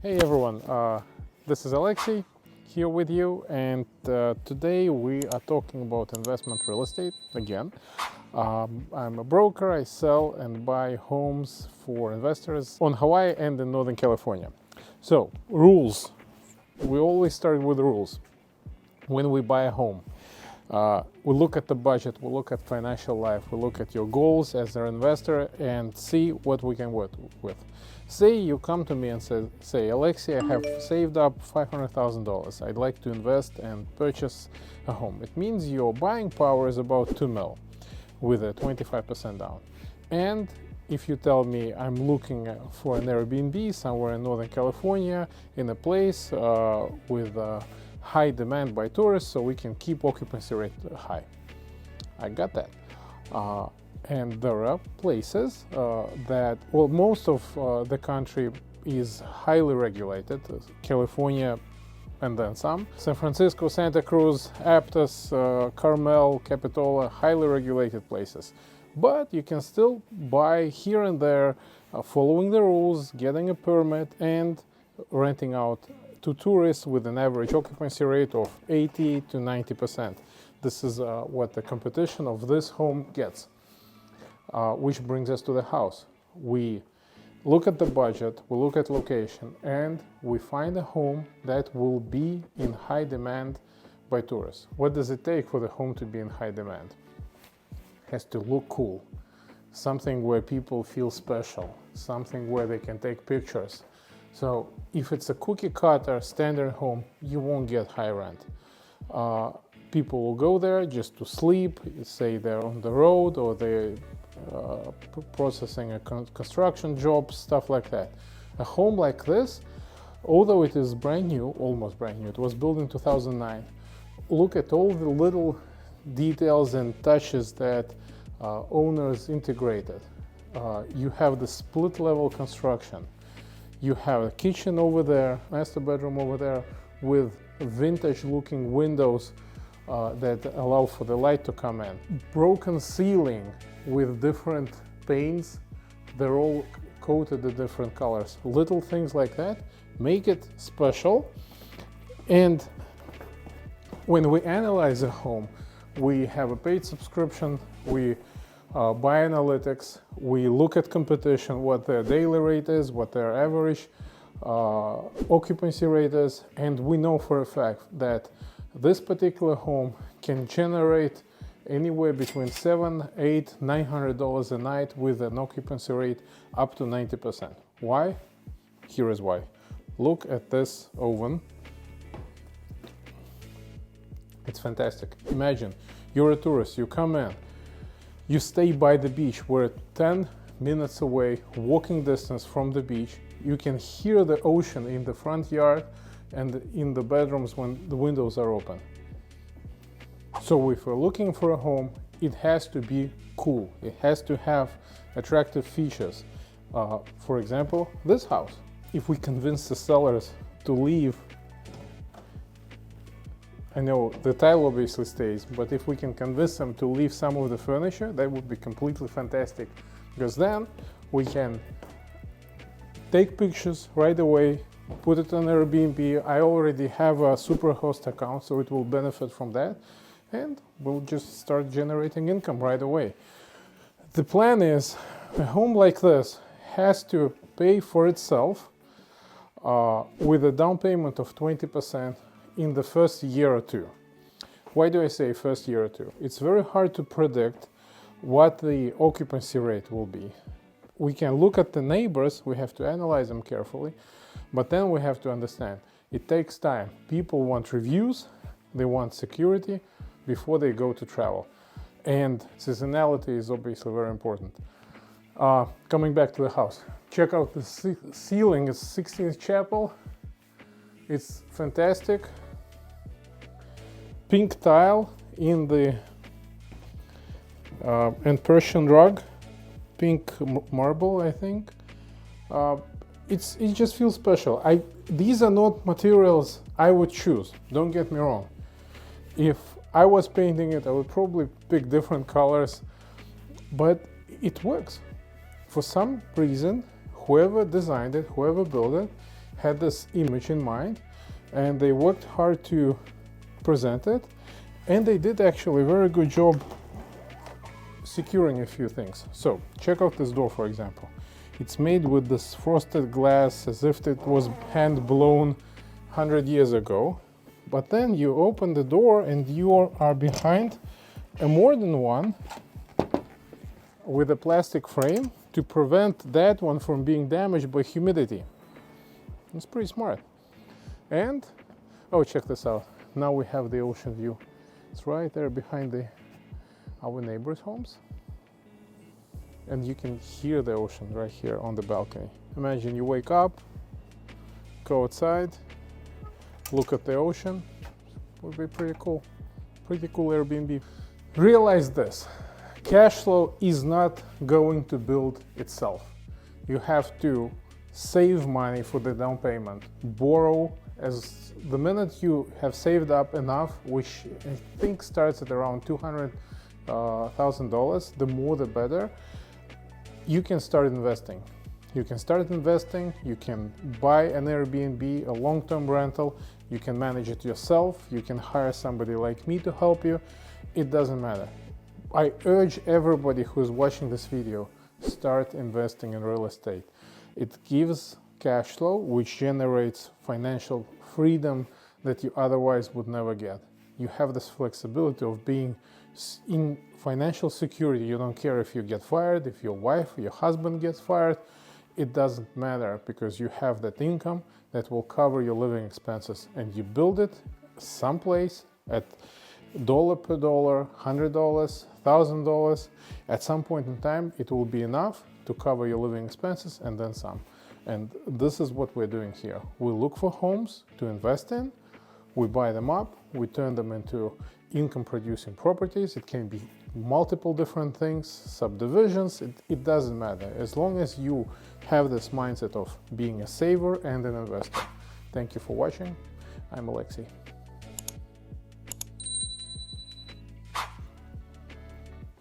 Hey everyone, this is Alexey here with you, and today we are talking about investment real estate again. I'm a broker. I sell and buy homes for investors on Hawaii and in Northern California. So, rules. We always start with the rules. When we buy a home, we look at the budget, we look at financial life, we look at your goals as an investor and see what we can work with. Say you come to me and say, Alexey, I have saved up $500,000. I'd like to invest and purchase a home. It means your buying power is about $2 million with a 25% down. And if you tell me I'm looking for an Airbnb somewhere in Northern California in a place with high demand by tourists, so we can keep occupancy rate high. I got that. And there are places that, well, most of the country is highly regulated. California and then some. San Francisco, Santa Cruz, Aptos, Carmel, Capitola, highly regulated places. But you can still buy here and there, following the rules, getting a permit, and renting out to tourists with an average occupancy rate of 80 to 90%. This is what the competition of this home gets. Which brings us to the house. We look at the budget, we look at location, and we find a home that will be in high demand by tourists. What does it take for the home to be in high demand? It has to look cool, something where people feel special, something where they can take pictures. So if it's a cookie cutter standard home, you won't get high rent. People will go there just to sleep, say they're on the road or they're processing a construction job, stuff like that. A home like this, although it is brand new, almost brand new, it was built in 2009, look at all the little details and touches that owners integrated. You have the split level construction. You have a kitchen over there, master bedroom over there with vintage looking windows that allow for the light to come in. Broken ceiling with different paints, they're all coated in different colors. Little things like that make it special. And when we analyze a home, we have a paid subscription, we buy analytics, we look at competition, what their daily rate is, what their average occupancy rate is, and we know for a fact that this particular home can generate anywhere between $700, $800, $900 a night with an occupancy rate up to 90%. Why? Here is why. Look at this oven. It's fantastic. Imagine you're a tourist, you come in, you stay by the beach. We're 10 minutes away, walking distance from the beach. You can hear the ocean in the front yard and in the bedrooms when the windows are open. So if we're looking for a home, it has to be cool. It has to have attractive features. For example, this house. If we convince the sellers to leave, I know the tile obviously stays, but if we can convince them to leave some of the furniture, that would be completely fantastic, because then we can take pictures right away, put it on Airbnb. I already have a Superhost account, so it will benefit from that, and we'll just start generating income right away. The plan is a home like this has to pay for itself with a down payment of 20% in the first year or two. Why do I say first year or two? It's very hard to predict what the occupancy rate will be. We can look at the neighbors, we have to analyze them carefully, but then we have to understand it takes time. People want reviews, they want security before they go to travel. And seasonality is obviously very important. Coming back to the house, check out the ceiling. It's 16th chapel. It's fantastic. Pink tile in the and Persian rug, pink marble, I think. It just feels special. These are not materials I would choose, don't get me wrong. If I was painting it, I would probably pick different colors, but it works. For some reason, whoever designed it, whoever built it, had this image in mind, and they worked hard to present it, and they did actually a very good job securing a few things. So check out this door, for example. It's made with this frosted glass as if it was hand blown 100 years ago. But then you open the door and you are behind a modern one with a plastic frame to prevent that one from being damaged by humidity. It's pretty smart. And, oh, check this out. Now we have the ocean view. It's right there behind our neighbors' homes. And you can hear the ocean right here on the balcony. Imagine you wake up, go outside, look at the ocean. Would be pretty cool. Pretty cool Airbnb. Realize this. Cash flow is not going to build itself. You have to save money for the down payment, borrow. As the minute you have saved up enough, which I think starts at around $200,000, the more the better, you can start investing. You can start investing, you can buy an Airbnb, a long-term rental, you can manage it yourself, you can hire somebody like me to help you. It doesn't matter. I urge everybody who's watching this video, start investing in real estate. It gives cash flow, which generates financial freedom that you otherwise would never get. You have this flexibility of being in financial security. You don't care if you get fired, if your wife, your husband gets fired. It doesn't matter, because you have that income that will cover your living expenses, and you build it someplace at dollar per dollar, $100, $1,000. At some point in time, it will be enough to cover your living expenses and then some. And this is what we're doing here. We look for homes to invest in, we buy them up, we turn them into income-producing properties. It can be multiple different things, subdivisions, it doesn't matter, as long as you have this mindset of being a saver and an investor. Thank you for watching. I'm Alexey.